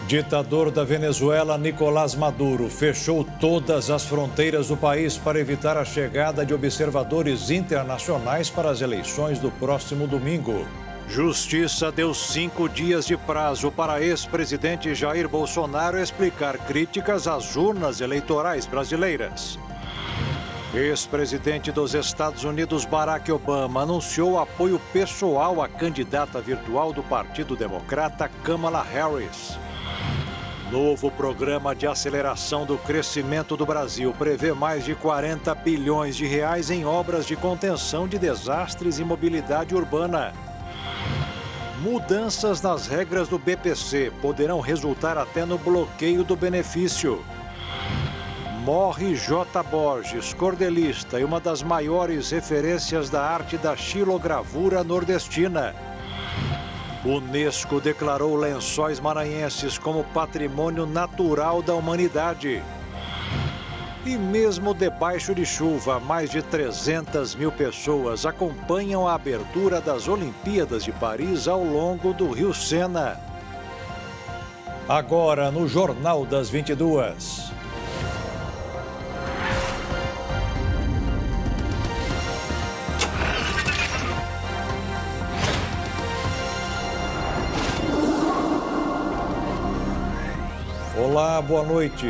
Ditador da Venezuela, Nicolás Maduro, fechou todas as fronteiras do país para evitar a chegada de observadores internacionais para as eleições do próximo domingo. Justiça deu 5 dias de prazo para ex-presidente Jair Bolsonaro explicar críticas às urnas eleitorais brasileiras. Ex-presidente dos Estados Unidos, Barack Obama, anunciou apoio pessoal à candidata virtual do Partido Democrata, Kamala Harris. Novo programa de aceleração do crescimento do Brasil prevê mais de 40 bilhões de reais em obras de contenção de desastres e mobilidade urbana. Mudanças nas regras do BPC poderão resultar até no bloqueio do benefício. Morre J. Borges, cordelista e uma das maiores referências da arte da xilogravura nordestina. Unesco declarou Lençóis Maranhenses como patrimônio natural da humanidade. E mesmo debaixo de chuva, mais de 300 mil pessoas acompanham a abertura das Olimpíadas de Paris ao longo do Rio Sena. Agora no Jornal das 22. Olá, boa noite.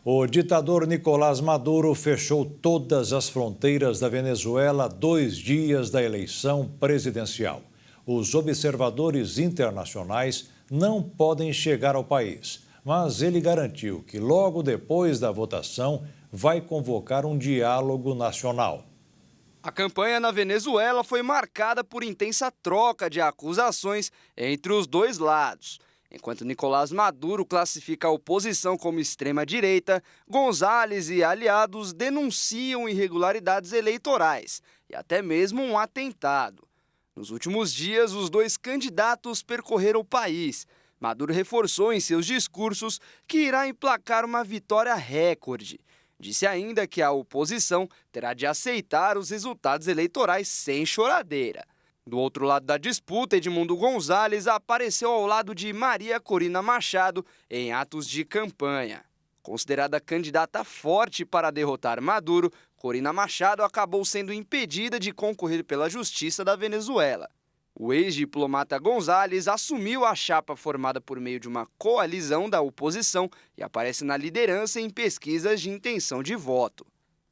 O ditador Nicolás Maduro fechou todas as fronteiras da Venezuela 2 dias da eleição presidencial. Os observadores internacionais não podem chegar ao país, mas ele garantiu que logo depois da votação vai convocar um diálogo nacional. A campanha na Venezuela foi marcada por intensa troca de acusações entre os dois lados. Enquanto Nicolás Maduro classifica a oposição como extrema-direita, González e aliados denunciam irregularidades eleitorais e até mesmo um atentado. Nos últimos dias, os dois candidatos percorreram o país. Maduro reforçou em seus discursos que irá emplacar uma vitória recorde. Disse ainda que a oposição terá de aceitar os resultados eleitorais sem choradeira. Do outro lado da disputa, Edmundo González apareceu ao lado de Maria Corina Machado em atos de campanha. Considerada candidata forte para derrotar Maduro, Corina Machado acabou sendo impedida de concorrer pela Justiça da Venezuela. O ex-diplomata González assumiu a chapa formada por meio de uma coalizão da oposição e aparece na liderança em pesquisas de intenção de voto.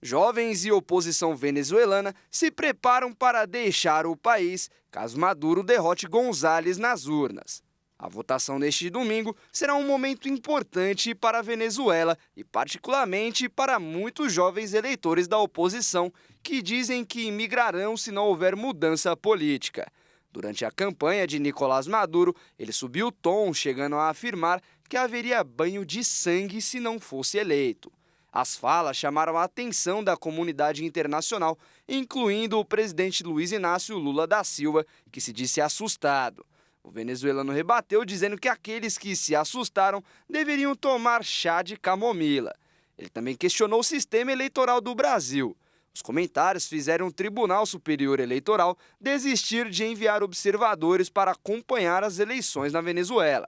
Jovens e oposição venezuelana se preparam para deixar o país caso Maduro derrote González nas urnas. A votação neste domingo será um momento importante para a Venezuela e particularmente para muitos jovens eleitores da oposição que dizem que migrarão se não houver mudança política. Durante a campanha de Nicolás Maduro, ele subiu o tom, chegando a afirmar que haveria banho de sangue se não fosse eleito. As falas chamaram a atenção da comunidade internacional, incluindo o presidente Luiz Inácio Lula da Silva, que se disse assustado. O venezuelano rebateu dizendo que aqueles que se assustaram deveriam tomar chá de camomila. Ele também questionou o sistema eleitoral do Brasil. Os comentários fizeram o Tribunal Superior Eleitoral desistir de enviar observadores para acompanhar as eleições na Venezuela.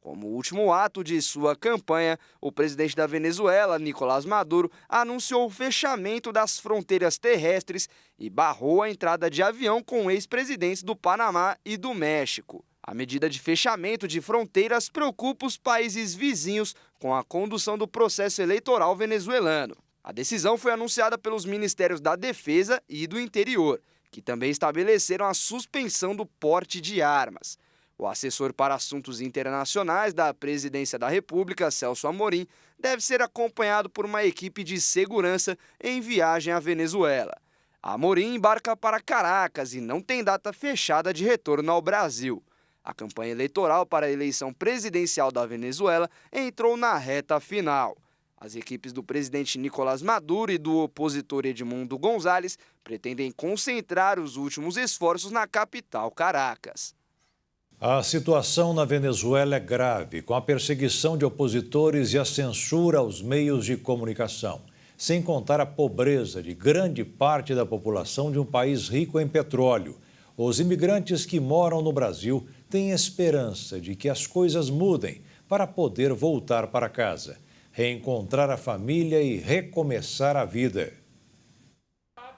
Como último ato de sua campanha, o presidente da Venezuela, Nicolás Maduro, anunciou o fechamento das fronteiras terrestres e barrou a entrada de avião com ex-presidentes do Panamá e do México. A medida de fechamento de fronteiras preocupa os países vizinhos com a condução do processo eleitoral venezuelano. A decisão foi anunciada pelos Ministérios da Defesa e do Interior, que também estabeleceram a suspensão do porte de armas. O assessor para assuntos internacionais da Presidência da República, Celso Amorim, deve ser acompanhado por uma equipe de segurança em viagem à Venezuela. Amorim embarca para Caracas e não tem data fechada de retorno ao Brasil. A campanha eleitoral para a eleição presidencial da Venezuela entrou na reta final. As equipes do presidente Nicolás Maduro e do opositor Edmundo González pretendem concentrar os últimos esforços na capital, Caracas. A situação na Venezuela é grave, com a perseguição de opositores e a censura aos meios de comunicação, sem contar a pobreza de grande parte da população de um país rico em petróleo. Os imigrantes que moram no Brasil tem esperança de que as coisas mudem para poder voltar para casa, reencontrar a família e recomeçar a vida.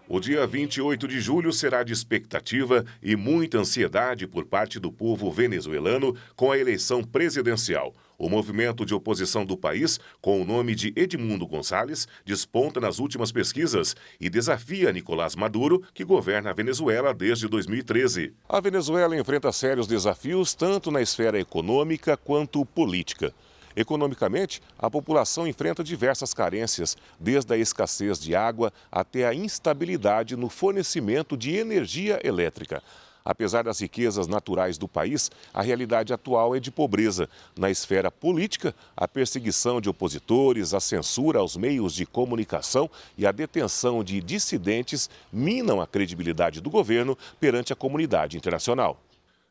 O dia 28 de julho será de expectativa e muita ansiedade por parte do povo venezuelano com a eleição presidencial. O movimento de oposição do país, com o nome de Edmundo Gonçalves, desponta nas últimas pesquisas e desafia Nicolás Maduro, que governa a Venezuela desde 2013. A Venezuela enfrenta sérios desafios tanto na esfera econômica quanto política. Economicamente, a população enfrenta diversas carências, desde a escassez de água até a instabilidade no fornecimento de energia elétrica. Apesar das riquezas naturais do país, a realidade atual é de pobreza. Na esfera política, a perseguição de opositores, a censura aos meios de comunicação e a detenção de dissidentes minam a credibilidade do governo perante a comunidade internacional.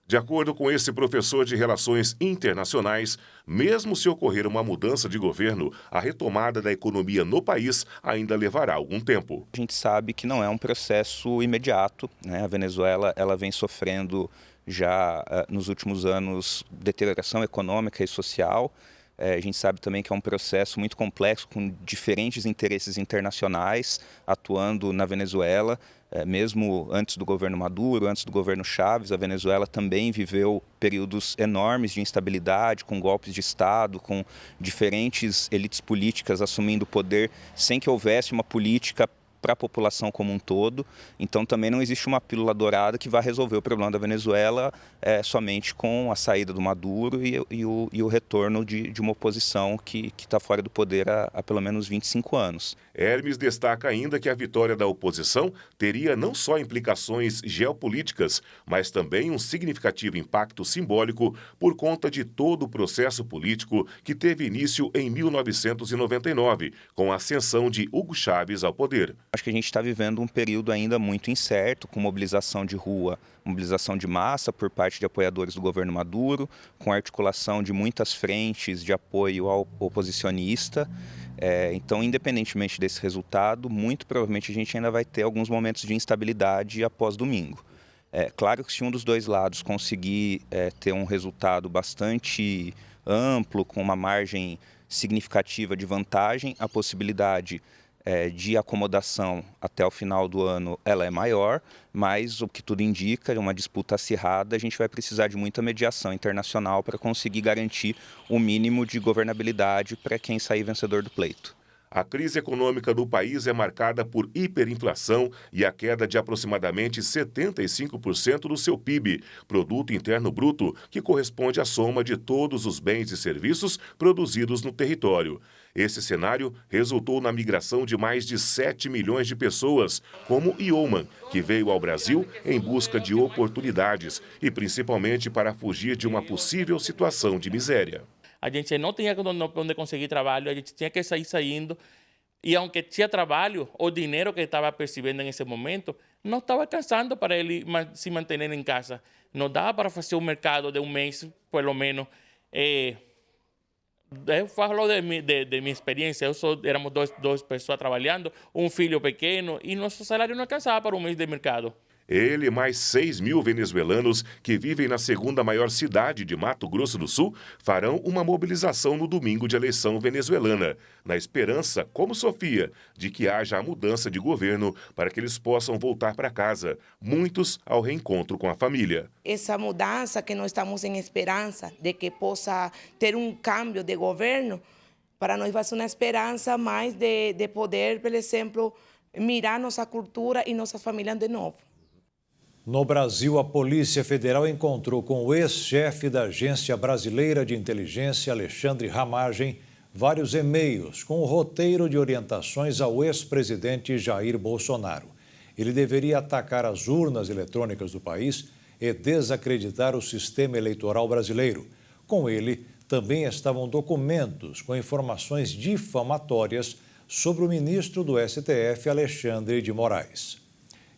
De acordo com esse professor de Relações Internacionais, mesmo se ocorrer uma mudança de governo, a retomada da economia no país ainda levará algum tempo. A gente sabe que não é um processo imediato, né? A Venezuela ela vem sofrendo já nos últimos anos deterioração econômica e social. A gente sabe também que é um processo muito complexo, com diferentes interesses internacionais atuando na Venezuela. Mesmo antes do governo Maduro, antes do governo Chávez, a Venezuela também viveu períodos enormes de instabilidade, com golpes de Estado, com diferentes elites políticas assumindo o poder sem que houvesse uma política para a população como um todo. Então também não existe uma pílula dourada que vai resolver o problema da Venezuela somente com a saída do Maduro e o retorno de uma oposição que está fora do poder há pelo menos 25 anos. Hermes destaca ainda que a vitória da oposição teria não só implicações geopolíticas, mas também um significativo impacto simbólico por conta de todo o processo político que teve início em 1999, com a ascensão de Hugo Chávez ao poder. Acho que a gente está vivendo um período ainda muito incerto, com mobilização de rua, mobilização de massa por parte de apoiadores do governo Maduro, com articulação de muitas frentes de apoio ao oposicionista. Então, independentemente desse resultado, muito provavelmente a gente ainda vai ter alguns momentos de instabilidade após domingo. Claro que se um dos dois lados conseguir ter um resultado bastante amplo, com uma margem significativa de vantagem, a possibilidade de acomodação até o final do ano ela é maior, mas o que tudo indica, uma disputa acirrada, a gente vai precisar de muita mediação internacional para conseguir garantir o mínimo de governabilidade para quem sair vencedor do pleito. A crise econômica do país é marcada por hiperinflação e a queda de aproximadamente 75% do seu PIB, Produto Interno Bruto, que corresponde à soma de todos os bens e serviços produzidos no território. Esse cenário resultou na migração de mais de 7 milhões de pessoas, como Ioman, que veio ao Brasil em busca de oportunidades e principalmente para fugir de uma possível situação de miséria. A gente não tinha onde conseguir trabalho, a gente tinha que sair saindo. E, aunque tinha trabalho, o dinheiro que estava percebendo nesse momento não estava alcançando para ele se manter em casa. Não dava para fazer um mercado de um mês, pelo menos. Eu falo de minha experiência. Éramos duas pessoas trabalhando, um filho pequeno, e nosso salário não alcançava para um mês de mercado. Ele e mais 6 mil venezuelanos que vivem na segunda maior cidade de Mato Grosso do Sul farão uma mobilização no domingo de eleição venezuelana, na esperança, como Sofia, de que haja a mudança de governo para que eles possam voltar para casa, muitos ao reencontro com a família. Essa mudança que nós estamos em esperança de que possa ter um câmbio de governo, para nós vai ser uma esperança mais de poder, por exemplo, mirar nossa cultura e nossas famílias de novo. No Brasil, a Polícia Federal encontrou com o ex-chefe da Agência Brasileira de Inteligência, Alexandre Ramagem, vários e-mails com o roteiro de orientações ao ex-presidente Jair Bolsonaro. Ele deveria atacar as urnas eletrônicas do país e desacreditar o sistema eleitoral brasileiro. Com ele, também estavam documentos com informações difamatórias sobre o ministro do STF, Alexandre de Moraes.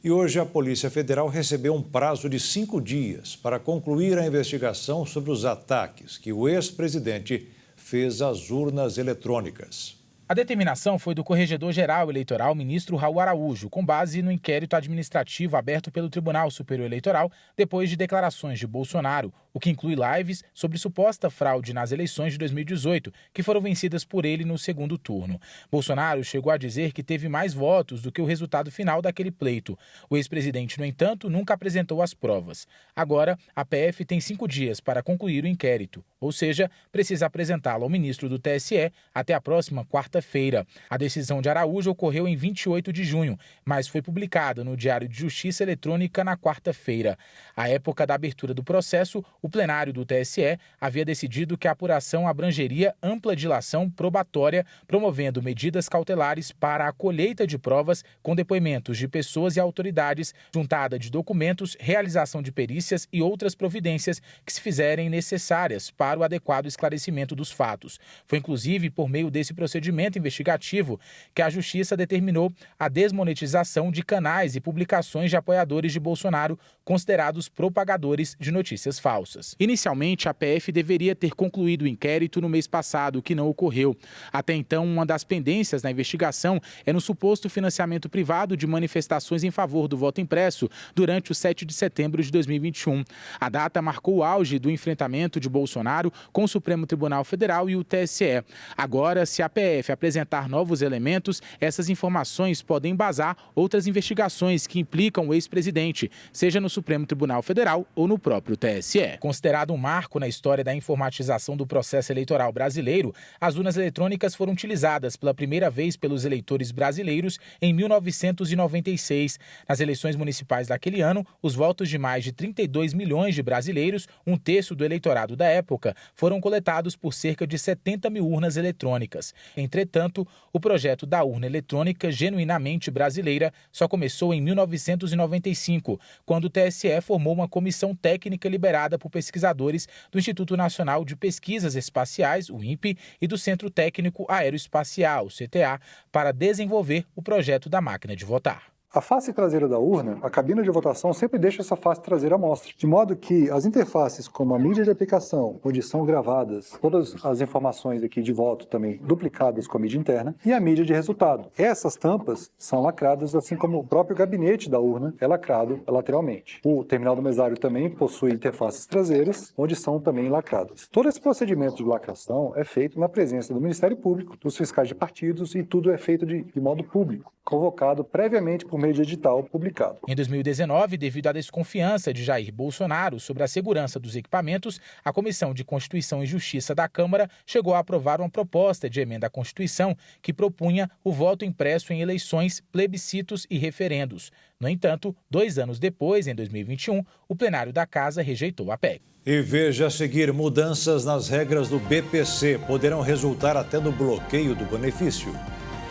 E hoje a Polícia Federal recebeu um prazo de 5 dias para concluir a investigação sobre os ataques que o ex-presidente fez às urnas eletrônicas. A determinação foi do Corregedor-Geral Eleitoral, ministro Raul Araújo, com base no inquérito administrativo aberto pelo Tribunal Superior Eleitoral depois de declarações de Bolsonaro. o que inclui lives sobre suposta fraude nas eleições de 2018, que foram vencidas por ele no segundo turno. Bolsonaro chegou a dizer que teve mais votos do que o resultado final daquele pleito. O ex-presidente, no entanto, nunca apresentou as provas. Agora, a PF tem 5 dias para concluir o inquérito, ou seja, precisa apresentá-lo ao ministro do TSE até a próxima quarta-feira. A decisão de Araújo ocorreu em 28 de junho, mas foi publicada no Diário de Justiça Eletrônica na quarta-feira. À época da abertura do processo, o plenário do TSE havia decidido que a apuração abrangeria ampla dilação probatória, promovendo medidas cautelares para a colheita de provas com depoimentos de pessoas e autoridades, juntada de documentos, realização de perícias e outras providências que se fizerem necessárias para o adequado esclarecimento dos fatos. Foi inclusive por meio desse procedimento investigativo que a Justiça determinou a desmonetização de canais e publicações de apoiadores de Bolsonaro considerados propagadores de notícias falsas. Inicialmente, a PF deveria ter concluído o inquérito no mês passado, o que não ocorreu. Até então, uma das pendências na investigação é no suposto financiamento privado de manifestações em favor do voto impresso durante o 7 de setembro de 2021. A data marcou o auge do enfrentamento de Bolsonaro com o Supremo Tribunal Federal e o TSE. Agora, se a PF apresentar novos elementos, essas informações podem embasar outras investigações que implicam o ex-presidente, seja no Supremo Tribunal Federal ou no próprio TSE. Considerado um marco na história da informatização do processo eleitoral brasileiro, as urnas eletrônicas foram utilizadas pela primeira vez pelos eleitores brasileiros em 1996. Nas eleições municipais daquele ano, os votos de mais de 32 milhões de brasileiros, um terço do eleitorado da época, foram coletados por cerca de 70 mil urnas eletrônicas. Entretanto, o projeto da urna eletrônica genuinamente brasileira só começou em 1995, quando o TSE formou uma comissão técnica liderada por pesquisadores do Instituto Nacional de Pesquisas Espaciais, o INPE, e do Centro Técnico Aeroespacial, o CTA, para desenvolver o projeto da máquina de votar. A face traseira da urna, a cabina de votação sempre deixa essa face traseira à mostra, de modo que as interfaces como a mídia de aplicação, onde são gravadas todas as informações aqui de voto também duplicadas com a mídia interna, e a mídia de resultado. Essas tampas são lacradas, assim como o próprio gabinete da urna é lacrado lateralmente. O terminal do mesário também possui interfaces traseiras, onde são também lacradas. Todo esse procedimento de lacração é feito na presença do Ministério Público, dos fiscais de partidos, e tudo é feito de modo público, convocado previamente por meio de edital publicado. Em 2019, devido à desconfiança de Jair Bolsonaro sobre a segurança dos equipamentos, a Comissão de Constituição e Justiça da Câmara chegou a aprovar uma proposta de emenda à Constituição que propunha o voto impresso em eleições, plebiscitos e referendos. No entanto, 2 anos depois, em 2021, o plenário da Casa rejeitou a PEC. E veja a seguir, mudanças nas regras do BPC poderão resultar até no bloqueio do benefício.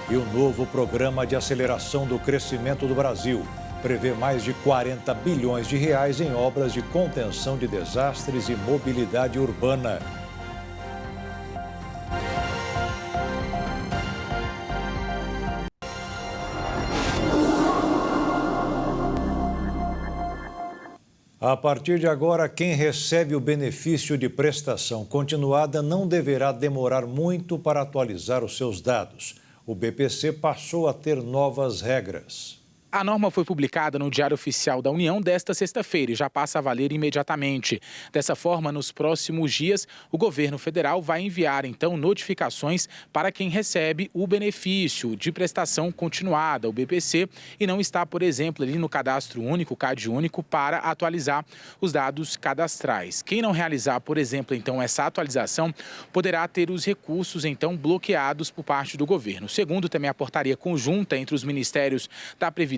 E o novo Programa de Aceleração do Crescimento do Brasil prevê mais de 40 bilhões de reais em obras de contenção de desastres e mobilidade urbana. A partir de agora, quem recebe o benefício de prestação continuada não deverá demorar muito para atualizar os seus dados. O BPC passou a ter novas regras. A norma foi publicada no Diário Oficial da União desta sexta-feira e já passa a valer imediatamente. Dessa forma, nos próximos dias, o governo federal vai enviar, então, notificações para quem recebe o benefício de prestação continuada, o BPC, e não está, por exemplo, ali no Cadastro Único, CAD Único, para atualizar os dados cadastrais. Quem não realizar, por exemplo, então, essa atualização, poderá ter os recursos, então, bloqueados por parte do governo. Segundo também a portaria conjunta entre os Ministérios da Previdência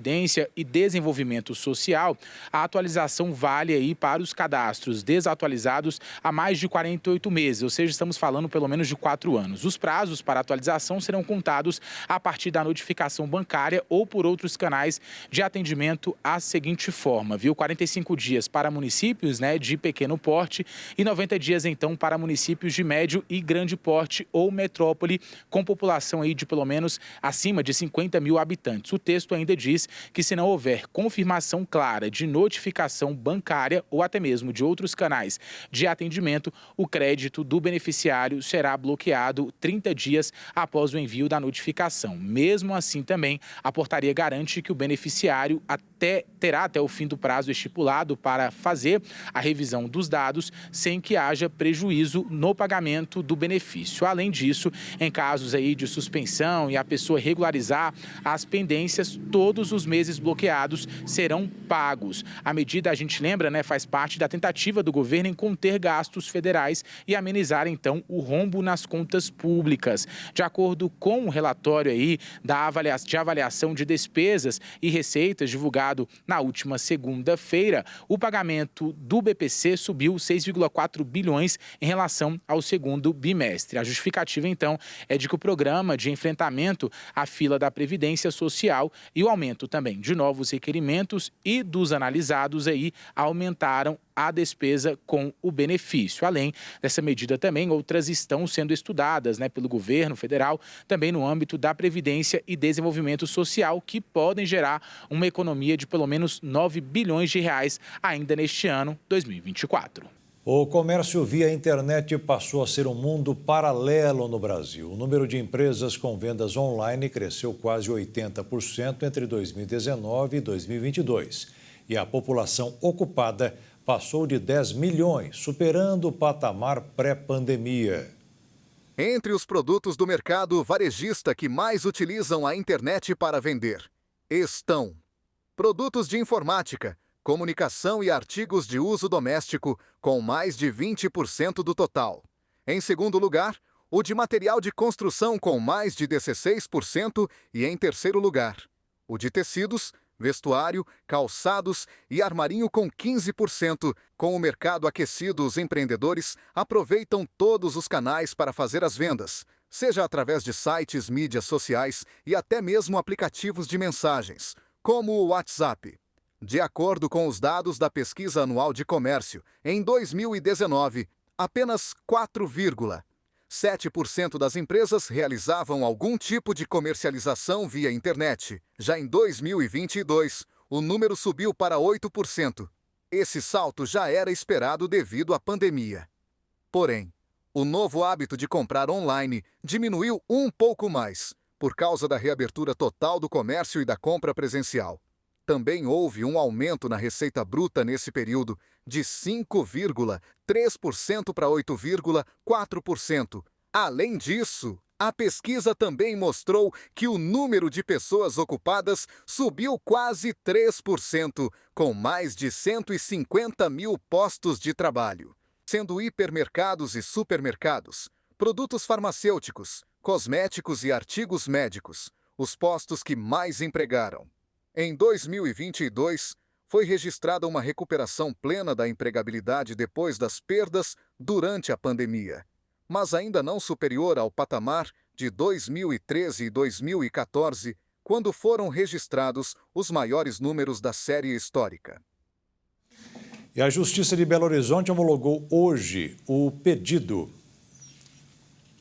e Desenvolvimento Social, a atualização vale aí para os cadastros desatualizados há mais de 48 meses, ou seja, estamos falando pelo menos de 4 anos. Os prazos para atualização serão contados a partir da notificação bancária ou por outros canais de atendimento à seguinte forma, 45 dias para municípios, de pequeno porte e 90 dias, então, para municípios de médio e grande porte ou metrópole com população aí de pelo menos acima de 50 mil habitantes. O texto ainda diz que, se não houver confirmação clara de notificação bancária ou até mesmo de outros canais de atendimento, o crédito do beneficiário será bloqueado 30 dias após o envio da notificação. Mesmo assim, também, a portaria garante que o beneficiário terá até o fim do prazo estipulado para fazer a revisão dos dados sem que haja prejuízo no pagamento do benefício. Além disso, em casos aí de suspensão e a pessoa regularizar as pendências, todos os meses bloqueados serão pagos. A medida, a gente lembra, faz parte da tentativa do governo em conter gastos federais e amenizar, então, o rombo nas contas públicas. De acordo com o relatório aí de avaliação de despesas e receitas divulgado na última segunda-feira, o pagamento do BPC subiu 6,4 bilhões em relação ao segundo bimestre. A justificativa, então, é de que o programa de enfrentamento à fila da Previdência Social e o aumento também de novos requerimentos e dos analisados aí aumentaram a despesa com o benefício. Além dessa medida também, outras estão sendo estudadas pelo governo federal, também no âmbito da Previdência e Desenvolvimento Social, que podem gerar uma economia de pelo menos 9 bilhões de reais ainda neste ano 2024. O comércio via internet passou a ser um mundo paralelo no Brasil. O número de empresas com vendas online cresceu quase 80% entre 2019 e 2022. E a população ocupada passou de 10 milhões, superando o patamar pré-pandemia. Entre os produtos do mercado varejista que mais utilizam a internet para vender estão produtos de informática, comunicação e artigos de uso doméstico, com mais de 20% do total. Em segundo lugar, o de material de construção, com mais de 16%, e em terceiro lugar, o de tecidos, vestuário, calçados e armarinho com 15%. Com o mercado aquecido, os empreendedores aproveitam todos os canais para fazer as vendas, seja através de sites, mídias sociais e até mesmo aplicativos de mensagens, como o WhatsApp. De acordo com os dados da Pesquisa Anual de Comércio, em 2019, apenas 4,7% das empresas realizavam algum tipo de comercialização via internet. Já em 2022, o número subiu para 8%. Esse salto já era esperado devido à pandemia. Porém, o novo hábito de comprar online diminuiu um pouco mais, por causa da reabertura total do comércio e da compra presencial. Também houve um aumento na receita bruta nesse período, de 5,3% para 8,4%. Além disso, a pesquisa também mostrou que o número de pessoas ocupadas subiu quase 3%, com mais de 150 mil postos de trabalho, sendo hipermercados e supermercados, produtos farmacêuticos, cosméticos e artigos médicos os postos que mais empregaram. Em 2022, foi registrada uma recuperação plena da empregabilidade depois das perdas durante a pandemia, mas ainda não superior ao patamar de 2013 e 2014, quando foram registrados os maiores números da série histórica. E a Justiça de Belo Horizonte homologou hoje o pedido.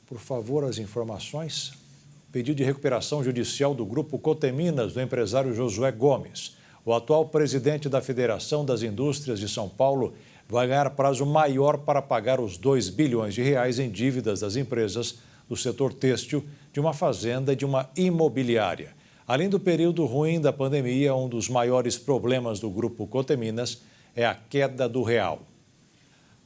Por favor, as informações. Pedido de recuperação judicial do Grupo Coteminas, do empresário Josué Gomes. O atual presidente da Federação das Indústrias de São Paulo vai ganhar prazo maior para pagar os 2 bilhões de reais em dívidas das empresas do setor têxtil, de uma fazenda e de uma imobiliária. Além do período ruim da pandemia, um dos maiores problemas do Grupo Coteminas é a queda do real.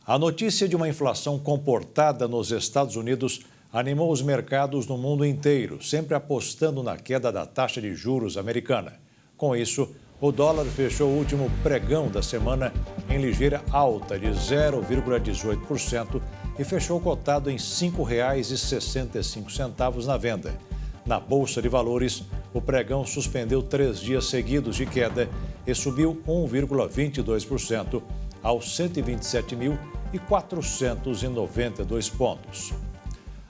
A notícia de uma inflação comportada nos Estados Unidos animou os mercados no mundo inteiro, sempre apostando na queda da taxa de juros americana. Com isso, o dólar fechou o último pregão da semana em ligeira alta de 0,18% e fechou cotado em R$ 5,65 na venda. Na Bolsa de Valores, o pregão suspendeu 3 dias seguidos de queda e subiu 1,22% aos 127.492 pontos.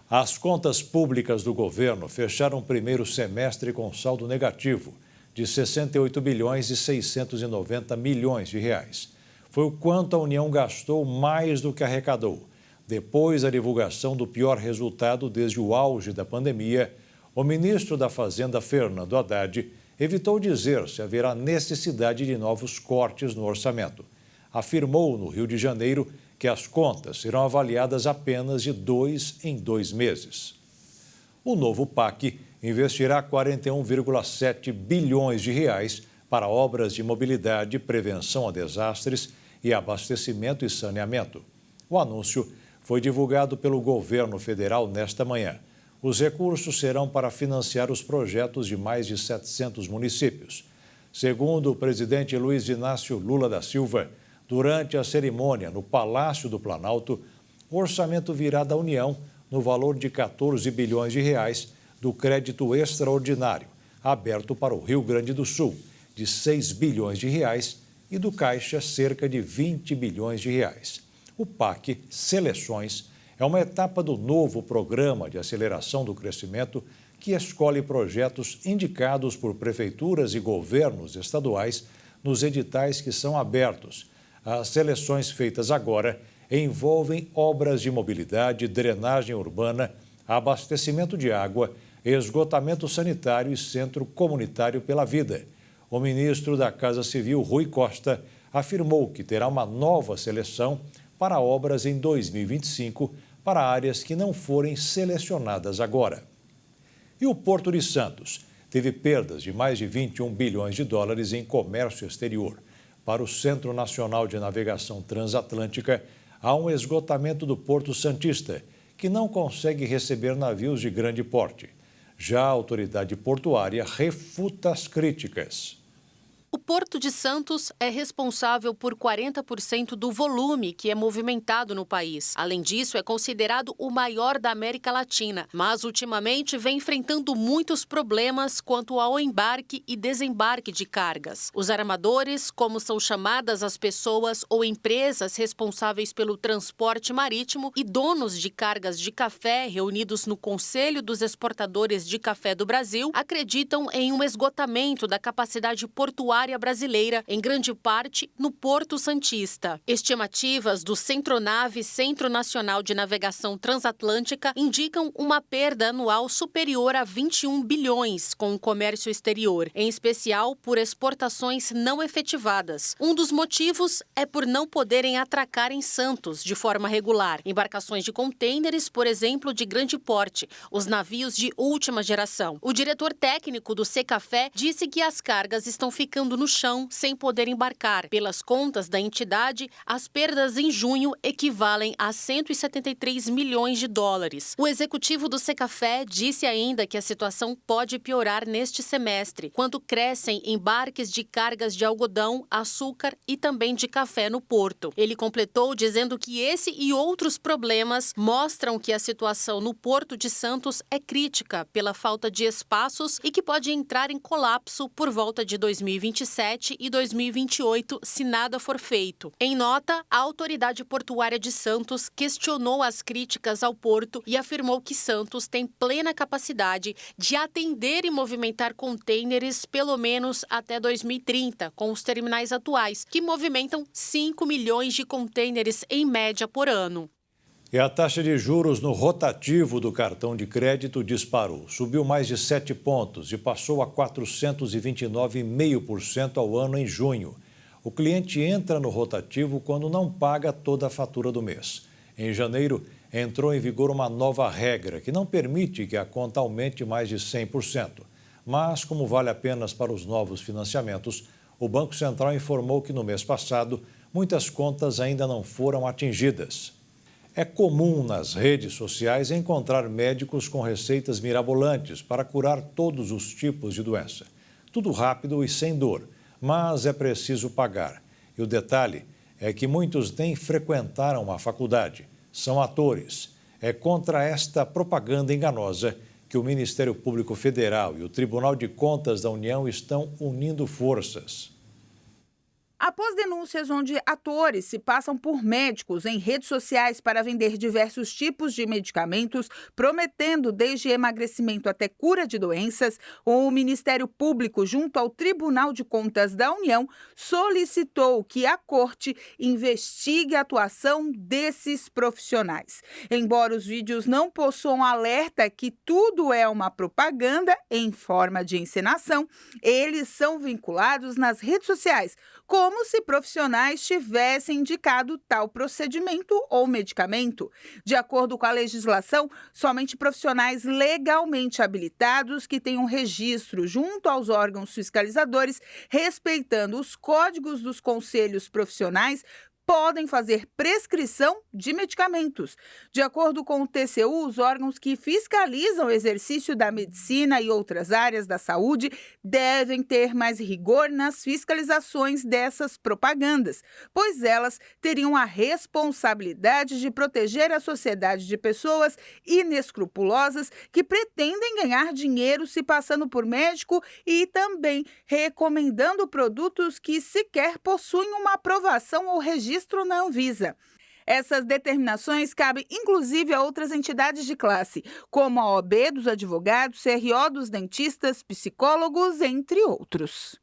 As contas públicas do governo fecharam o primeiro semestre com saldo negativo de 68 bilhões e 690 milhões de reais. Foi o quanto a União gastou mais do que arrecadou. Depois da divulgação do pior resultado desde o auge da pandemia, o ministro da Fazenda, Fernando Haddad, evitou dizer se haverá necessidade de novos cortes no orçamento. Afirmou no Rio de Janeiro que as contas serão avaliadas apenas de 2 em 2 meses. O novo PAC investirá 41,7 bilhões de reais para obras de mobilidade, prevenção a desastres e abastecimento e saneamento. O anúncio foi divulgado pelo governo federal nesta manhã. Os recursos serão para financiar os projetos de mais de 700 municípios. Segundo o presidente Luiz Inácio Lula da Silva, durante a cerimônia no Palácio do Planalto, o orçamento virá da União no valor de 14 bilhões de reais do crédito extraordinário, aberto para o Rio Grande do Sul, de 6 bilhões de reais, e do Caixa, cerca de 20 bilhões de reais. O PAC Seleções é uma etapa do novo Programa de Aceleração do Crescimento que escolhe projetos indicados por prefeituras e governos estaduais nos editais que são abertos. As seleções feitas agora envolvem obras de mobilidade, drenagem urbana, abastecimento de água, esgotamento sanitário e centro comunitário pela vida. O ministro da Casa Civil, Rui Costa, afirmou que terá uma nova seleção para obras em 2025 para áreas que não forem selecionadas agora. E o Porto de Santos teve perdas de mais de 21 bilhões de dólares em comércio exterior. Para o Centro Nacional de Navegação Transatlântica, há um esgotamento do Porto Santista, que não consegue receber navios de grande porte. Já a autoridade portuária refuta as críticas. O Porto de Santos é responsável por 40% do volume que é movimentado no país. Além disso, é considerado o maior da América Latina, mas ultimamente vem enfrentando muitos problemas quanto ao embarque e desembarque de cargas. Os armadores, como são chamadas as pessoas ou empresas responsáveis pelo transporte marítimo, e donos de cargas de café reunidos no Conselho dos Exportadores de Café do Brasil, acreditam em um esgotamento da capacidade portuária brasileira, em grande parte no Porto Santista. Estimativas do Centronave, Centro Nacional de Navegação Transatlântica, indicam uma perda anual superior a 21 bilhões com o comércio exterior, em especial por exportações não efetivadas. Um dos motivos é por não poderem atracar em Santos de forma regular. Embarcações de contêineres, por exemplo, de grande porte, os navios de última geração. O diretor técnico do Secafé disse que as cargas estão ficando no chão sem poder embarcar. Pelas contas da entidade, as perdas em junho equivalem a 173 milhões de dólares. O executivo do Secafé disse ainda que a situação pode piorar neste semestre, quando crescem embarques de cargas de algodão, açúcar e também de café no porto. Ele completou dizendo que esse e outros problemas mostram que a situação no Porto de Santos é crítica pela falta de espaços e que pode entrar em colapso por volta de 2027 e 2028, se nada for feito. Em nota, a autoridade portuária de Santos questionou as críticas ao porto e afirmou que Santos tem plena capacidade de atender e movimentar contêineres pelo menos até 2030, com os terminais atuais, que movimentam 5 milhões de contêineres em média por ano. E a taxa de juros no rotativo do cartão de crédito disparou. Subiu mais de 7 pontos e passou a 429,5% ao ano em junho. O cliente entra no rotativo quando não paga toda a fatura do mês. Em janeiro, entrou em vigor uma nova regra que não permite que a conta aumente mais de 100%. Mas, como vale apenas para os novos financiamentos, o Banco Central informou que no mês passado, muitas contas ainda não foram atingidas. É comum nas redes sociais encontrar médicos com receitas mirabolantes para curar todos os tipos de doença. Tudo rápido e sem dor, mas é preciso pagar. E o detalhe é que muitos nem frequentaram a faculdade, são atores. É contra esta propaganda enganosa que o Ministério Público Federal e o Tribunal de Contas da União estão unindo forças. Após denúncias onde atores se passam por médicos em redes sociais para vender diversos tipos de medicamentos, prometendo desde emagrecimento até cura de doenças, o Ministério Público, junto ao Tribunal de Contas da União, solicitou que a Corte investigue a atuação desses profissionais. Embora os vídeos não possuam alerta que tudo é uma propaganda em forma de encenação, eles são vinculados nas redes sociais, como se profissionais tivessem indicado tal procedimento ou medicamento. De acordo com a legislação, somente profissionais legalmente habilitados que tenham registro junto aos órgãos fiscalizadores, respeitando os códigos dos conselhos profissionais, podem fazer prescrição de medicamentos. De acordo com o TCU, os órgãos que fiscalizam o exercício da medicina e outras áreas da saúde devem ter mais rigor nas fiscalizações dessas propagandas, pois elas teriam a responsabilidade de proteger a sociedade de pessoas inescrupulosas que pretendem ganhar dinheiro se passando por médico e também recomendando produtos que sequer possuem uma aprovação ou registro na Anvisa. Essas determinações cabem inclusive a outras entidades de classe, como a OAB dos advogados, CRO dos dentistas, psicólogos, entre outros.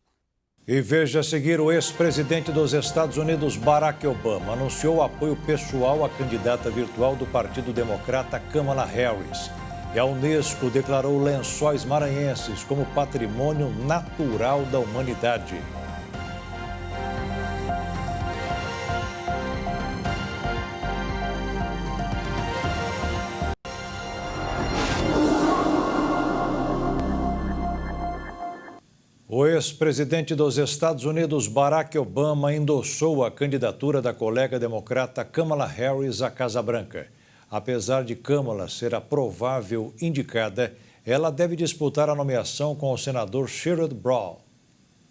E veja a seguir, o ex-presidente dos Estados Unidos, Barack Obama, anunciou apoio pessoal à candidata virtual do Partido Democrata, Kamala Harris. E a Unesco declarou Lençóis Maranhenses como patrimônio natural da humanidade. O ex-presidente dos Estados Unidos, Barack Obama, endossou a candidatura da colega democrata Kamala Harris à Casa Branca. Apesar de Kamala ser a provável indicada, ela deve disputar a nomeação com o senador Sherrod Brown.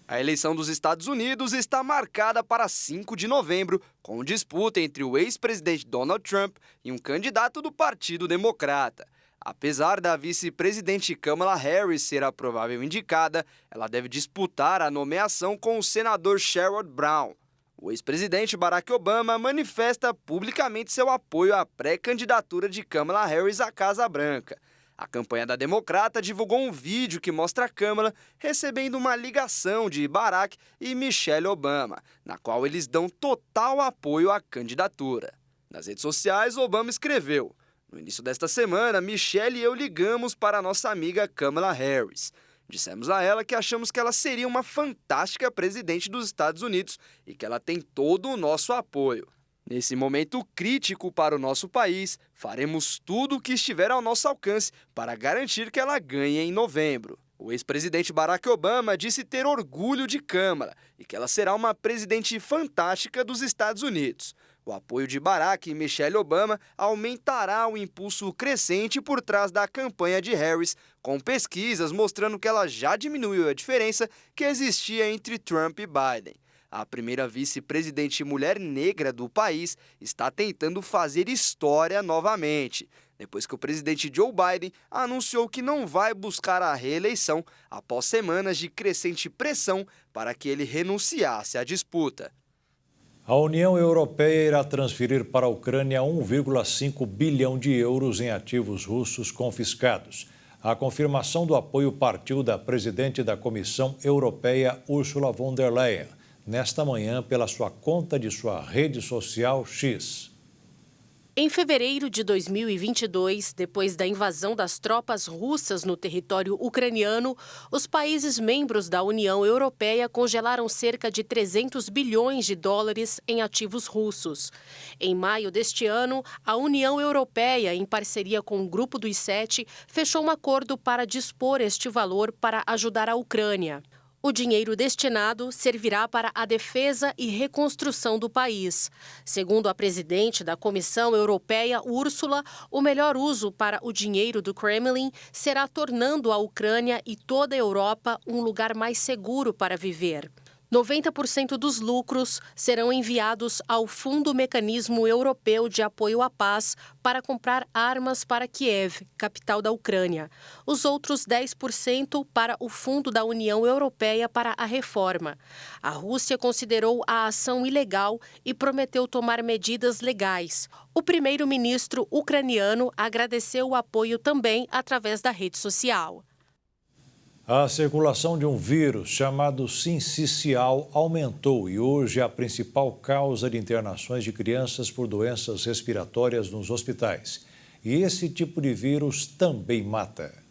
A eleição dos Estados Unidos está marcada para 5 de novembro, com disputa entre o ex-presidente Donald Trump e um candidato do Partido Democrata. Apesar da vice-presidente Kamala Harris ser a provável indicada, ela deve disputar a nomeação com o senador Sherrod Brown. O ex-presidente Barack Obama manifesta publicamente seu apoio à pré-candidatura de Kamala Harris à Casa Branca. A campanha da Democrata divulgou um vídeo que mostra Kamala recebendo uma ligação de Barack e Michelle Obama, na qual eles dão total apoio à candidatura. Nas redes sociais, Obama escreveu: "No início desta semana, Michelle e eu ligamos para a nossa amiga Kamala Harris. Dissemos a ela que achamos que ela seria uma fantástica presidente dos Estados Unidos e que ela tem todo o nosso apoio. Nesse momento crítico para o nosso país, faremos tudo o que estiver ao nosso alcance para garantir que ela ganhe em novembro." O ex-presidente Barack Obama disse ter orgulho de Kamala e que ela será uma presidente fantástica dos Estados Unidos. O apoio de Barack e Michelle Obama aumentará o impulso crescente por trás da campanha de Harris, com pesquisas mostrando que ela já diminuiu a diferença que existia entre Trump e Biden. A primeira vice-presidente mulher negra do país está tentando fazer história novamente, depois que o presidente Joe Biden anunciou que não vai buscar a reeleição após semanas de crescente pressão para que ele renunciasse à disputa. A União Europeia irá transferir para a Ucrânia 1,5 bilhão de euros em ativos russos confiscados. A confirmação do apoio partiu da presidente da Comissão Europeia, Ursula von der Leyen, nesta manhã pela sua conta de sua rede social X. Em fevereiro de 2022, depois da invasão das tropas russas no território ucraniano, os países membros da União Europeia congelaram cerca de 300 bilhões de dólares em ativos russos. Em maio deste ano, a União Europeia, em parceria com o Grupo dos Sete, fechou um acordo para dispor este valor para ajudar a Ucrânia. O dinheiro destinado servirá para a defesa e reconstrução do país. Segundo a presidente da Comissão Europeia, Ursula, o melhor uso para o dinheiro do Kremlin será tornando a Ucrânia e toda a Europa um lugar mais seguro para viver. 90% dos lucros serão enviados ao Fundo Mecanismo Europeu de Apoio à Paz para comprar armas para Kiev, capital da Ucrânia. Os outros 10% para o Fundo da União Europeia para a Reforma. A Rússia considerou a ação ilegal e prometeu tomar medidas legais. O primeiro-ministro ucraniano agradeceu o apoio também através da rede social. A circulação de um vírus chamado sincicial aumentou e hoje é a principal causa de internações de crianças por doenças respiratórias nos hospitais. E esse tipo de vírus também mata.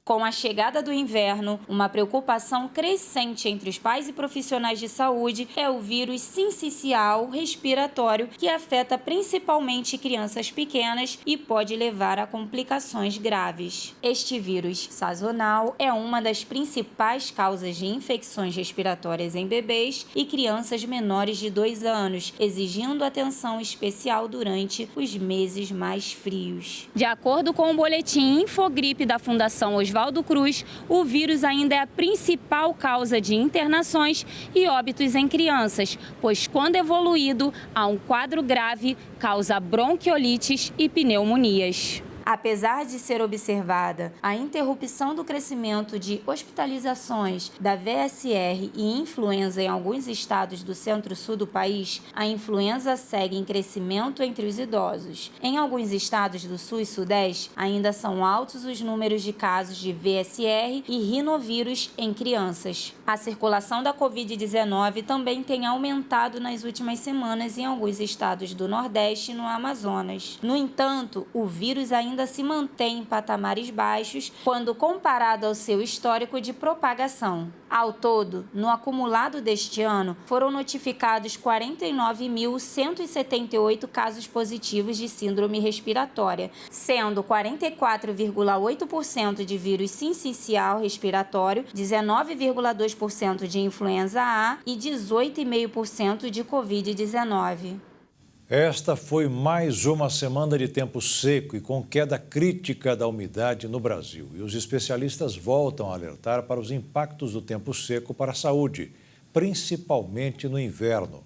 Com a chegada do inverno, uma preocupação crescente entre os pais e profissionais de saúde é o vírus sincicial respiratório, que afeta principalmente crianças pequenas e pode levar a complicações graves. Este vírus sazonal é uma das principais causas de infecções respiratórias em bebês e crianças menores de 2 anos, exigindo atenção especial durante os meses mais frios. De acordo com o boletim Infogripe da Fundação Oswaldo Cruz, o vírus ainda é a principal causa de internações e óbitos em crianças, pois quando evoluído a um quadro grave, causa bronquiolites e pneumonias. Apesar de ser observada a interrupção do crescimento de hospitalizações da VSR e influenza em alguns estados do centro-sul do país, a influenza segue em crescimento entre os idosos. Em alguns estados do sul e sudeste, ainda são altos os números de casos de VSR e rinovírus em crianças. A circulação da Covid-19 também tem aumentado nas últimas semanas em alguns estados do Nordeste e no Amazonas. No entanto, o vírus ainda se mantém em patamares baixos quando comparado ao seu histórico de propagação. Ao todo, no acumulado deste ano, foram notificados 49.178 casos positivos de síndrome respiratória, sendo 44,8% de vírus sincicial respiratório, 19,2% de influenza A e 18,5% de Covid-19. Esta foi mais uma semana de tempo seco e com queda crítica da umidade no Brasil. E os especialistas voltam a alertar para os impactos do tempo seco para a saúde, principalmente no inverno.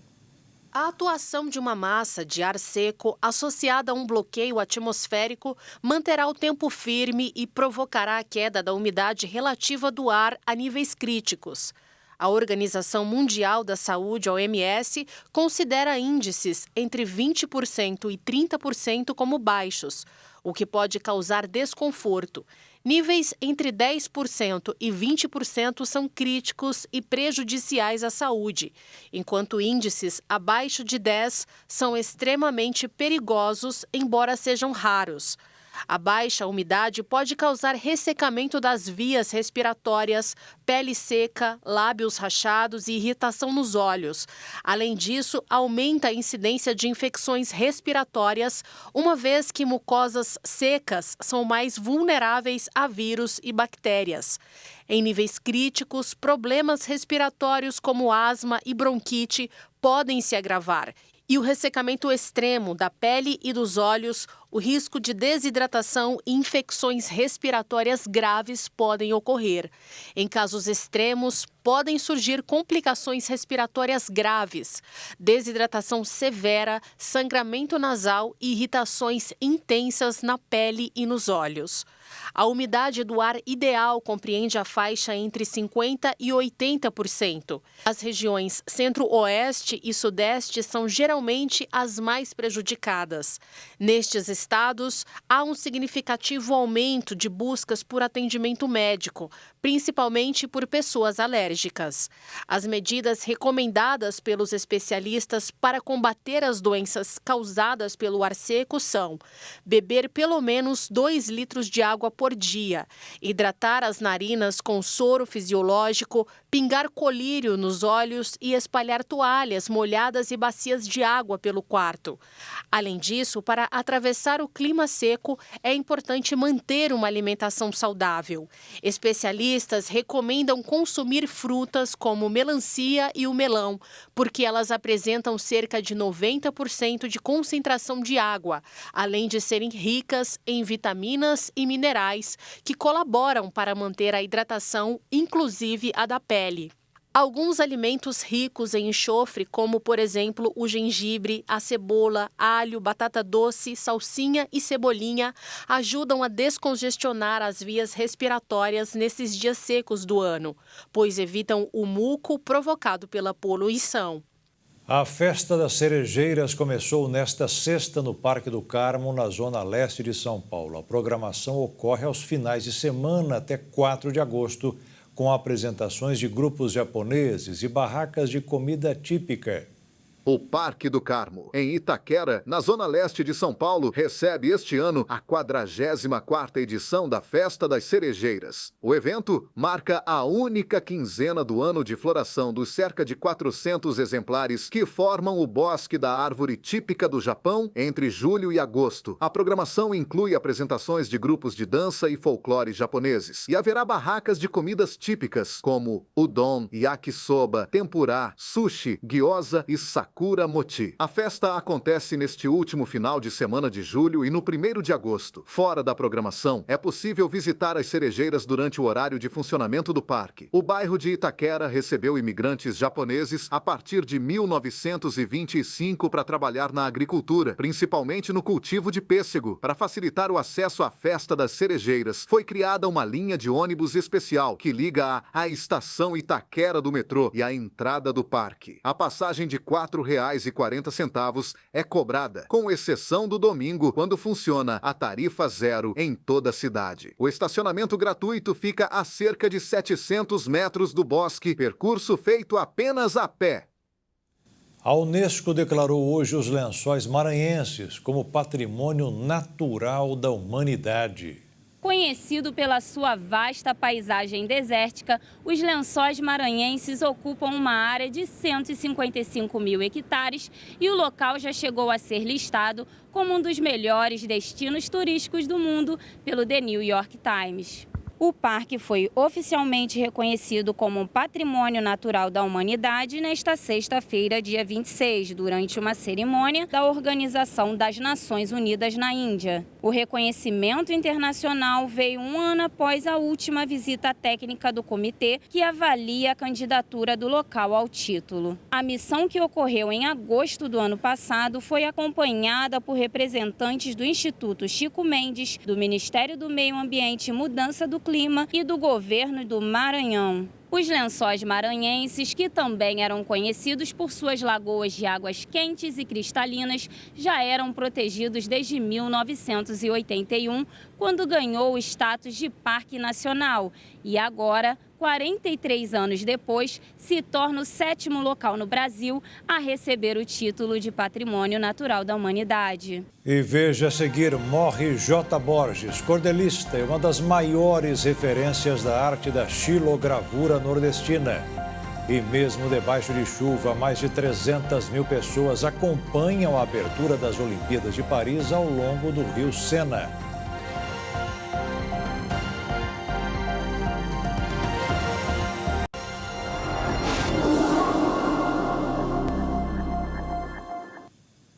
A atuação de uma massa de ar seco associada a um bloqueio atmosférico manterá o tempo firme e provocará a queda da umidade relativa do ar a níveis críticos. A Organização Mundial da Saúde, OMS, considera índices entre 20% e 30% como baixos, o que pode causar desconforto. Níveis entre 10% e 20% são críticos e prejudiciais à saúde, enquanto índices abaixo de 10% são extremamente perigosos, embora sejam raros. A baixa umidade pode causar ressecamento das vias respiratórias, pele seca, lábios rachados e irritação nos olhos. Além disso, aumenta a incidência de infecções respiratórias, uma vez que mucosas secas são mais vulneráveis a vírus e bactérias. Em níveis críticos, problemas respiratórios como asma e bronquite podem se agravar. E o ressecamento extremo da pele e dos olhos, o risco de desidratação e infecções respiratórias graves podem ocorrer. Em casos extremos, podem surgir complicações respiratórias graves, desidratação severa, sangramento nasal e irritações intensas na pele e nos olhos. A umidade do ar ideal compreende a faixa entre 50% e 80%. As regiões centro-oeste e sudeste são geralmente as mais prejudicadas. Nestes estados, há um significativo aumento de buscas por atendimento médico, principalmente por pessoas alérgicas. As medidas recomendadas pelos especialistas para combater as doenças causadas pelo ar seco são: beber pelo menos 2 litros de água por dia, hidratar as narinas com soro fisiológico, pingar colírio nos olhos e espalhar toalhas molhadas e bacias de água pelo quarto. Além disso, para atravessar o clima seco, é importante manter uma alimentação saudável. Especialistas recomendam consumir frutas como melancia e o melão, porque elas apresentam cerca de 90% de concentração de água, além de serem ricas em vitaminas e minerais que colaboram para manter a hidratação, inclusive a da pele. Alguns alimentos ricos em enxofre, como, por exemplo, o gengibre, a cebola, alho, batata doce, salsinha e cebolinha, ajudam a descongestionar as vias respiratórias nesses dias secos do ano, pois evitam o muco provocado pela poluição. A Festa das Cerejeiras começou nesta sexta no Parque do Carmo, na zona leste de São Paulo. A programação ocorre aos finais de semana até 4 de agosto, com apresentações de grupos japoneses e barracas de comida típica. O Parque do Carmo, em Itaquera, na zona leste de São Paulo, recebe este ano a 44ª edição da Festa das Cerejeiras. O evento marca a única quinzena do ano de floração dos cerca de 400 exemplares que formam o bosque da árvore típica do Japão entre julho e agosto. A programação inclui apresentações de grupos de dança e folclore japoneses e haverá barracas de comidas típicas como udon, yakisoba, tempurá, sushi, gyoza e sakura mochi. A festa acontece neste último final de semana de julho e no 1º de agosto. Fora da programação, é possível visitar as cerejeiras durante o horário de funcionamento do parque. O bairro de Itaquera recebeu imigrantes japoneses a partir de 1925 para trabalhar na agricultura, principalmente no cultivo de pêssego. Para facilitar o acesso à Festa das Cerejeiras, foi criada uma linha de ônibus especial que liga a estação Itaquera do metrô e a entrada do parque. A passagem de R$ 4,40 é cobrada, com exceção do domingo, quando funciona a tarifa zero em toda a cidade. O estacionamento gratuito fica a cerca de 700 metros do bosque, percurso feito apenas a pé. A Unesco declarou hoje os Lençóis Maranhenses como Patrimônio Natural da Humanidade. Conhecido pela sua vasta paisagem desértica, os Lençóis Maranhenses ocupam uma área de 155 mil hectares e o local já chegou a ser listado como um dos melhores destinos turísticos do mundo pelo The New York Times. O parque foi oficialmente reconhecido como Patrimônio Natural da Humanidade nesta sexta-feira, dia 26, durante uma cerimônia da Organização das Nações Unidas na Índia. O reconhecimento internacional veio um ano após a última visita técnica do comitê que avalia a candidatura do local ao título. A missão, que ocorreu em agosto do ano passado, foi acompanhada por representantes do Instituto Chico Mendes, do Ministério do Meio Ambiente e Mudança do Clima e do Governo do Maranhão. Os Lençóis Maranhenses, que também eram conhecidos por suas lagoas de águas quentes e cristalinas, já eram protegidos desde 1981, quando ganhou o status de Parque Nacional. E agora, 43 anos depois, se torna o 7º local no Brasil a receber o título de Patrimônio Natural da Humanidade. E veja a seguir, morre J. Borges, cordelista e uma das maiores referências da arte da xilogravura nordestina. E mesmo debaixo de chuva, mais de 300 mil pessoas acompanham a abertura das Olimpíadas de Paris ao longo do rio Sena.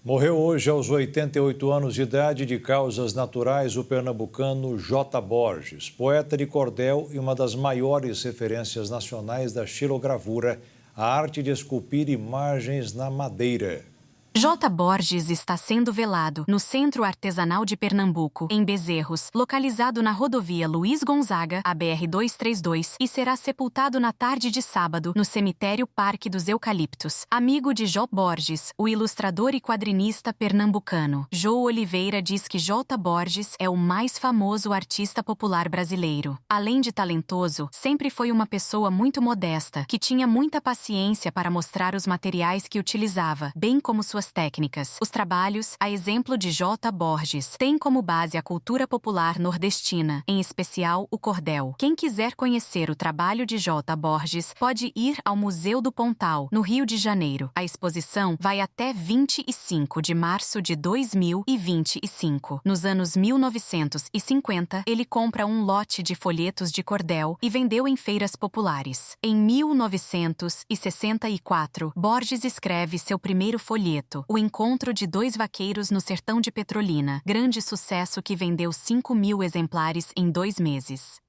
Morreu hoje aos 88 anos de idade de causas naturais o pernambucano J. Borges, poeta de cordel e uma das maiores referências nacionais da xilogravura, a arte de esculpir imagens na madeira. J. Borges está sendo velado no Centro Artesanal de Pernambuco, em Bezerros, localizado na rodovia Luiz Gonzaga, a BR-232, e será sepultado na tarde de sábado no cemitério Parque dos Eucaliptos. Amigo de J. Borges, o ilustrador e quadrinista pernambucano Jô Oliveira diz que J. Borges é o mais famoso artista popular brasileiro. Além de talentoso, sempre foi uma pessoa muito modesta, que tinha muita paciência para mostrar os materiais que utilizava, bem como suas técnicas. Os trabalhos, a exemplo de J. Borges, têm como base a cultura popular nordestina, em especial o cordel. Quem quiser conhecer o trabalho de J. Borges pode ir ao Museu do Pontal, no Rio de Janeiro. A exposição vai até 25 de março de 2025. Nos anos 1950, ele compra um lote de folhetos de cordel e vendeu em feiras populares. Em 1964, Borges escreve seu primeiro folheto, O Encontro de Dois Vaqueiros no Sertão de Petrolina, grande sucesso que vendeu 5.000 exemplares em 2 meses.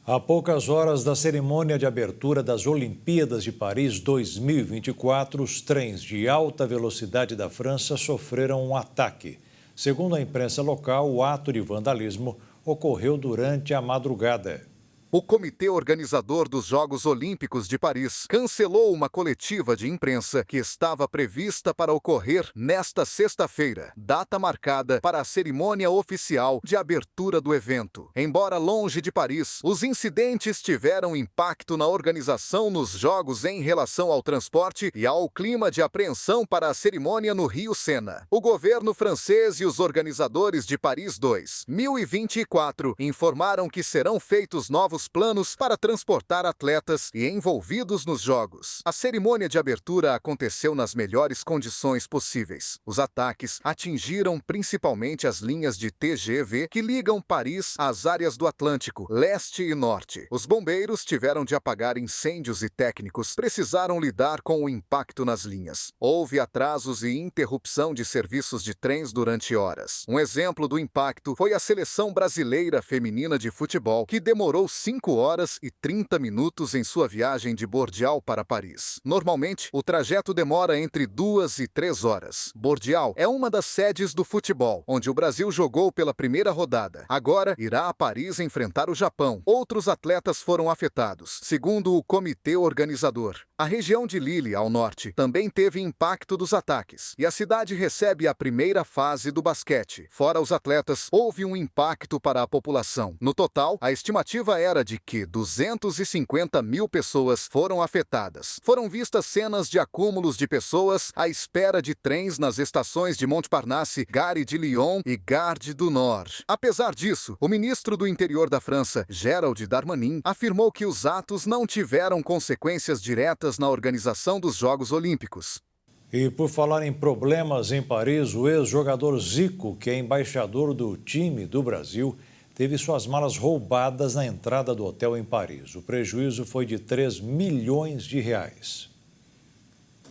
Há poucas horas da cerimônia de abertura das Olimpíadas de Paris 2024, os trens de alta velocidade da França sofreram um ataque. Segundo a imprensa local, o ato de vandalismo ocorreu durante a madrugada. O comitê organizador dos Jogos Olímpicos de Paris cancelou uma coletiva de imprensa que estava prevista para ocorrer nesta sexta-feira, data marcada para a cerimônia oficial de abertura do evento. Embora longe de Paris, os incidentes tiveram impacto na organização nos Jogos em relação ao transporte e ao clima de apreensão para a cerimônia no Rio Sena. O governo francês e os organizadores de Paris 2024 informaram que serão feitos novos planos para transportar atletas e envolvidos nos Jogos. A cerimônia de abertura aconteceu nas melhores condições possíveis. Os ataques atingiram principalmente as linhas de TGV que ligam Paris às áreas do Atlântico, leste e norte. Os bombeiros tiveram de apagar incêndios e técnicos precisaram lidar com o impacto nas linhas. Houve atrasos e interrupção de serviços de trens durante horas. Um exemplo do impacto foi a seleção brasileira feminina de futebol, que demorou 5 horas e 30 minutos em sua viagem de Bordeaux para Paris. Normalmente, o trajeto demora entre 2 e 3 horas. Bordeaux é uma das sedes do futebol, onde o Brasil jogou pela primeira rodada. Agora, irá a Paris enfrentar o Japão. Outros atletas foram afetados, segundo o comitê organizador. A região de Lille, ao norte, também teve impacto dos ataques, e a cidade recebe a primeira fase do basquete. Fora os atletas, houve um impacto para a população. No total, a estimativa era de que 250 mil pessoas foram afetadas. Foram vistas cenas de acúmulos de pessoas à espera de trens nas estações de Montparnasse, Gare de Lyon e Gare du Nord. Apesar disso, o ministro do Interior da França, Gérald Darmanin, afirmou que os atos não tiveram consequências diretas na organização dos Jogos Olímpicos. E por falar em problemas em Paris, o ex-jogador Zico, que é embaixador do time do Brasil, teve suas malas roubadas na entrada do hotel em Paris. O prejuízo foi de 3 milhões de reais.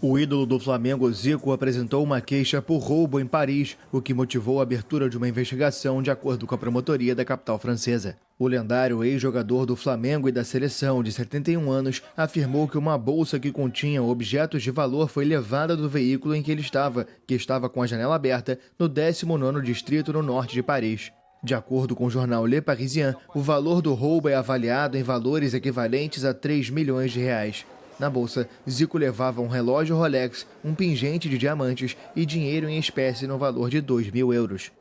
O ídolo do Flamengo, Zico, apresentou uma queixa por roubo em Paris, o que motivou a abertura de uma investigação de acordo com a promotoria da capital francesa. O lendário ex-jogador do Flamengo e da seleção, de 71 anos, afirmou que uma bolsa que continha objetos de valor foi levada do veículo em que ele estava, que estava com a janela aberta, no 19º distrito no norte de Paris. De acordo com o jornal Le Parisien, o valor do roubo é avaliado em valores equivalentes a 3 milhões de reais. Na bolsa, Zico levava um relógio Rolex, um pingente de diamantes e dinheiro em espécie no valor de 2.000 euros.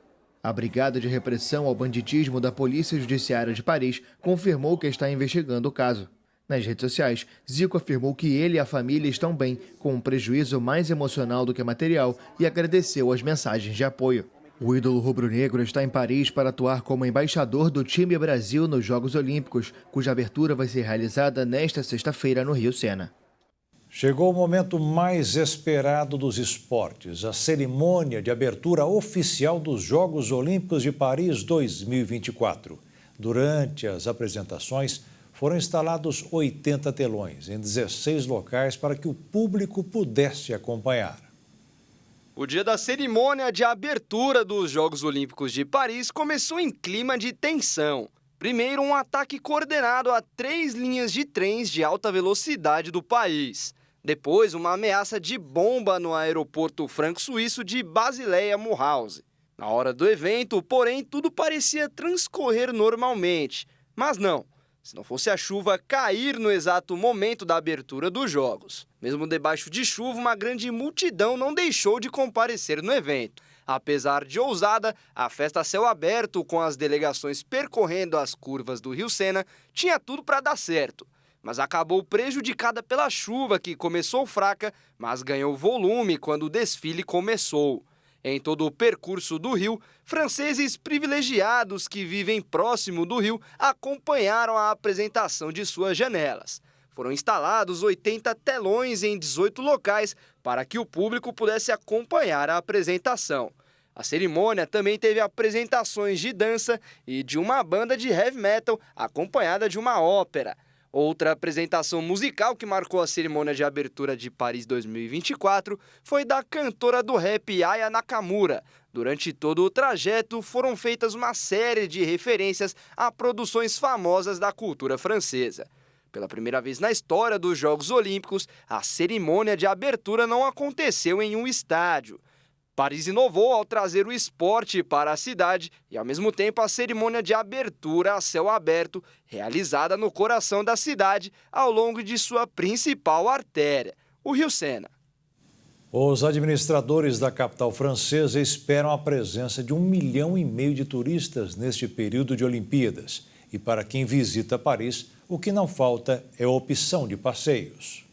A Brigada de Repressão ao Banditismo da Polícia Judiciária de Paris confirmou que está investigando o caso. Nas redes sociais, Zico afirmou que ele e a família estão bem, com um prejuízo mais emocional do que material, e agradeceu as mensagens de apoio. O ídolo rubro-negro está em Paris para atuar como embaixador do time Brasil nos Jogos Olímpicos, cuja abertura vai ser realizada nesta sexta-feira no Rio Sena. Chegou o momento mais esperado dos esportes, a cerimônia de abertura oficial dos Jogos Olímpicos de Paris 2024. Durante as apresentações, foram instalados 80 telões em 16 locais para que o público pudesse acompanhar. O dia da cerimônia de abertura dos Jogos Olímpicos de Paris começou em clima de tensão. Primeiro, um ataque coordenado a 3 linhas de trens de alta velocidade do país. Depois, uma ameaça de bomba no aeroporto franco-suíço de Basileia-Mulhouse. Na hora do evento, porém, tudo parecia transcorrer normalmente. Mas não, se não fosse a chuva cair no exato momento da abertura dos Jogos. Mesmo debaixo de chuva, uma grande multidão não deixou de comparecer no evento. Apesar de ousada, a festa a céu aberto, com as delegações percorrendo as curvas do Rio Sena, tinha tudo para dar certo. Mas acabou prejudicada pela chuva, que começou fraca, mas ganhou volume quando o desfile começou. Em todo o percurso do rio, franceses privilegiados que vivem próximo do rio acompanharam a apresentação de suas janelas. Foram instalados 80 telões em 18 locais para que o público pudesse acompanhar a apresentação. A cerimônia também teve apresentações de dança e de uma banda de heavy metal acompanhada de uma ópera. Outra apresentação musical que marcou a cerimônia de abertura de Paris 2024 foi da cantora do rap Aya Nakamura. Durante todo o trajeto, foram feitas uma série de referências a produções famosas da cultura francesa. Pela primeira vez na história dos Jogos Olímpicos, a cerimônia de abertura não aconteceu em um estádio. Paris inovou ao trazer o esporte para a cidade e, ao mesmo tempo, a cerimônia de abertura a céu aberto, realizada no coração da cidade, ao longo de sua principal artéria, o Rio Sena. Os administradores da capital francesa esperam a presença de 1,5 milhão de turistas neste período de Olimpíadas. E para quem visita Paris, o que não falta é opção de passeios.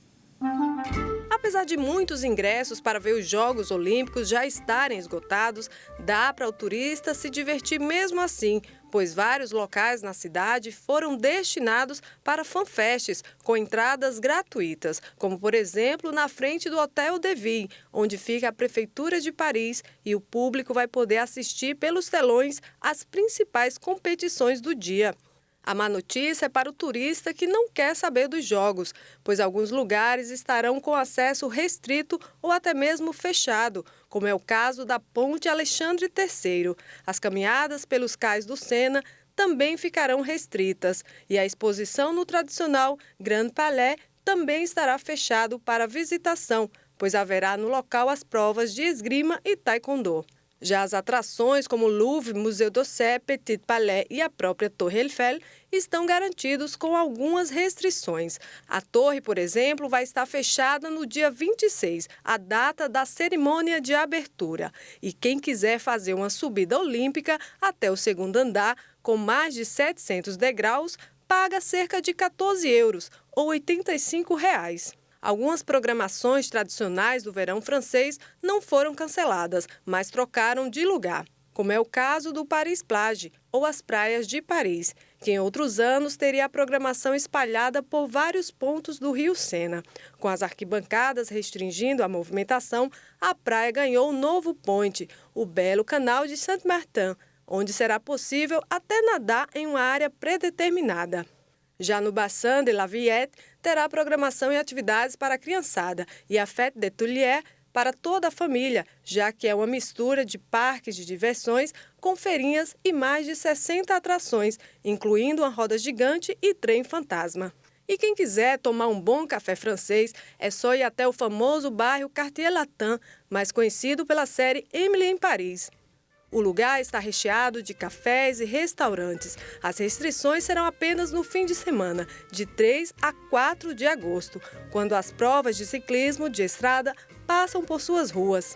Apesar de muitos ingressos para ver os Jogos Olímpicos já estarem esgotados, dá para o turista se divertir mesmo assim, pois vários locais na cidade foram destinados para fanfests com entradas gratuitas, como, por exemplo, na frente do Hotel de Ville, onde fica a Prefeitura de Paris, e o público vai poder assistir pelos telões às principais competições do dia. A má notícia é para o turista que não quer saber dos jogos, pois alguns lugares estarão com acesso restrito ou até mesmo fechado, como é o caso da Ponte Alexandre III. As caminhadas pelos cais do Sena também ficarão restritas e a exposição no tradicional Grand Palais também estará fechado para visitação, pois haverá no local as provas de esgrima e taekwondo. Já as atrações como Louvre, Museu d'Orsay, Petit Palais e a própria Torre Eiffel estão garantidos com algumas restrições. A torre, por exemplo, vai estar fechada no dia 26, a data da cerimônia de abertura. E quem quiser fazer uma subida olímpica até o segundo andar, com mais de 700 degraus, paga cerca de 14 euros, ou R$ 85. Algumas programações tradicionais do verão francês não foram canceladas, mas trocaram de lugar, como é o caso do Paris Plage, ou as praias de Paris, que em outros anos teria a programação espalhada por vários pontos do Rio Sena. Com as arquibancadas restringindo a movimentação, a praia ganhou um novo ponte, o belo canal de Saint-Martin, onde será possível até nadar em uma área predeterminada. Já no Bassin de la Villette, terá programação e atividades para a criançada e a Fête des Tuileries para toda a família, já que é uma mistura de parques de diversões com feirinhas e mais de 60 atrações, incluindo uma roda gigante e trem fantasma. E quem quiser tomar um bom café francês, é só ir até o famoso bairro Quartier Latin, mais conhecido pela série Emily em Paris. O lugar está recheado de cafés e restaurantes. As restrições serão apenas no fim de semana, de 3 a 4 de agosto, quando as provas de ciclismo de estrada passam por suas ruas.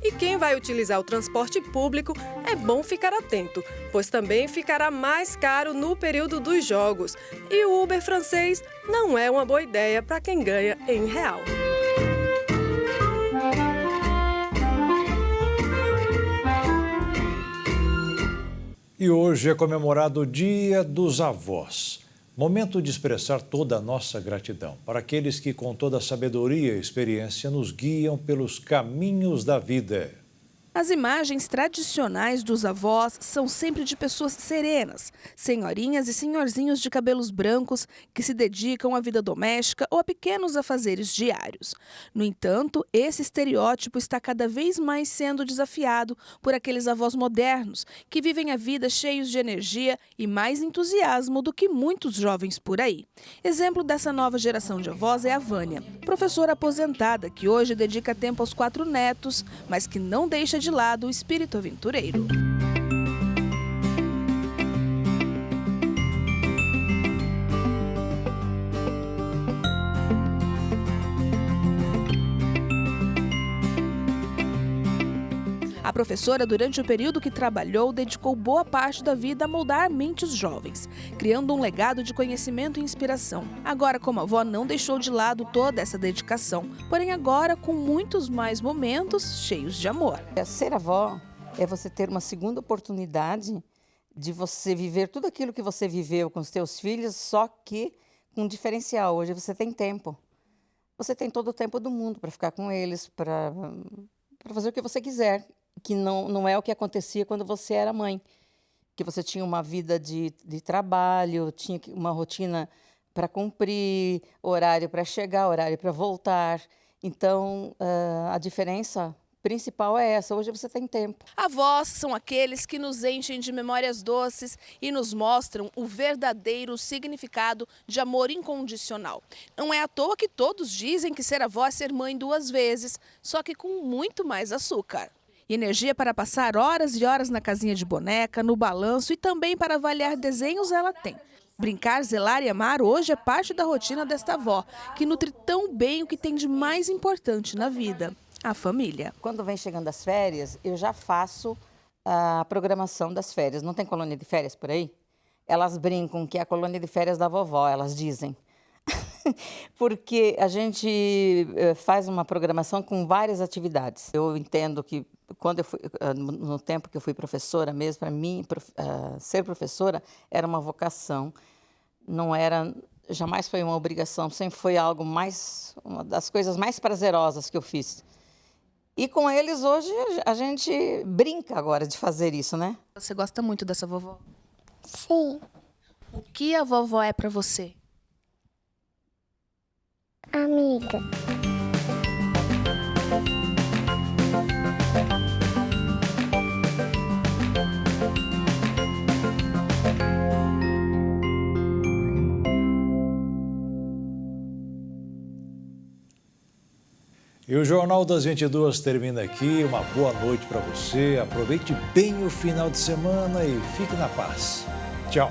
E quem vai utilizar o transporte público é bom ficar atento, pois também ficará mais caro no período dos jogos. E o Uber francês não é uma boa ideia para quem ganha em real. E hoje é comemorado o Dia dos Avós. Momento de expressar toda a nossa gratidão para aqueles que, com toda a sabedoria e experiência, nos guiam pelos caminhos da vida. As imagens tradicionais dos avós são sempre de pessoas serenas, senhorinhas e senhorzinhos de cabelos brancos que se dedicam à vida doméstica ou a pequenos afazeres diários. No entanto, esse estereótipo está cada vez mais sendo desafiado por aqueles avós modernos que vivem a vida cheios de energia e mais entusiasmo do que muitos jovens por aí. Exemplo dessa nova geração de avós é a Vânia, professora aposentada que hoje dedica tempo aos 4 netos, mas que não deixa de lado o espírito aventureiro. A professora, durante o período que trabalhou, dedicou boa parte da vida a moldar mentes jovens, criando um legado de conhecimento e inspiração. Agora, como avó, não deixou de lado toda essa dedicação, porém agora com muitos mais momentos cheios de amor. Ser avó é você ter uma segunda oportunidade de você viver tudo aquilo que você viveu com os seus filhos, só que com um diferencial. Hoje você tem tempo. Você tem todo o tempo do mundo para ficar com eles, para fazer o que você quiser. Que não é o que acontecia quando você era mãe, que você tinha uma vida de trabalho, tinha uma rotina para cumprir, horário para chegar, horário para voltar. Então, a diferença principal é essa, hoje você tem tempo. Avós são aqueles que nos enchem de memórias doces e nos mostram o verdadeiro significado de amor incondicional. Não é à toa que todos dizem que ser avó é ser mãe 2 vezes, só que com muito mais açúcar. E energia para passar horas e horas na casinha de boneca, no balanço e também para avaliar desenhos ela tem. Brincar, zelar e amar hoje é parte da rotina desta avó, que nutre tão bem o que tem de mais importante na vida: a família. Quando vem chegando as férias, eu já faço a programação das férias. Não tem colônia de férias por aí? Elas brincam que é a colônia de férias da vovó, elas dizem. Porque a gente faz uma programação com várias atividades. Eu entendo que quando eu fui, no tempo que eu fui professora mesmo, para mim ser professora era uma vocação, não era, jamais foi uma obrigação, sempre foi algo mais, uma das coisas mais prazerosas que eu fiz. E com eles hoje a gente brinca agora de fazer isso, né? Você gosta muito dessa vovó? Sim. O que a vovó é para você? Amiga. E o Jornal das 22 termina aqui. Uma boa noite para você. Aproveite bem o final de semana e fique na paz. Tchau.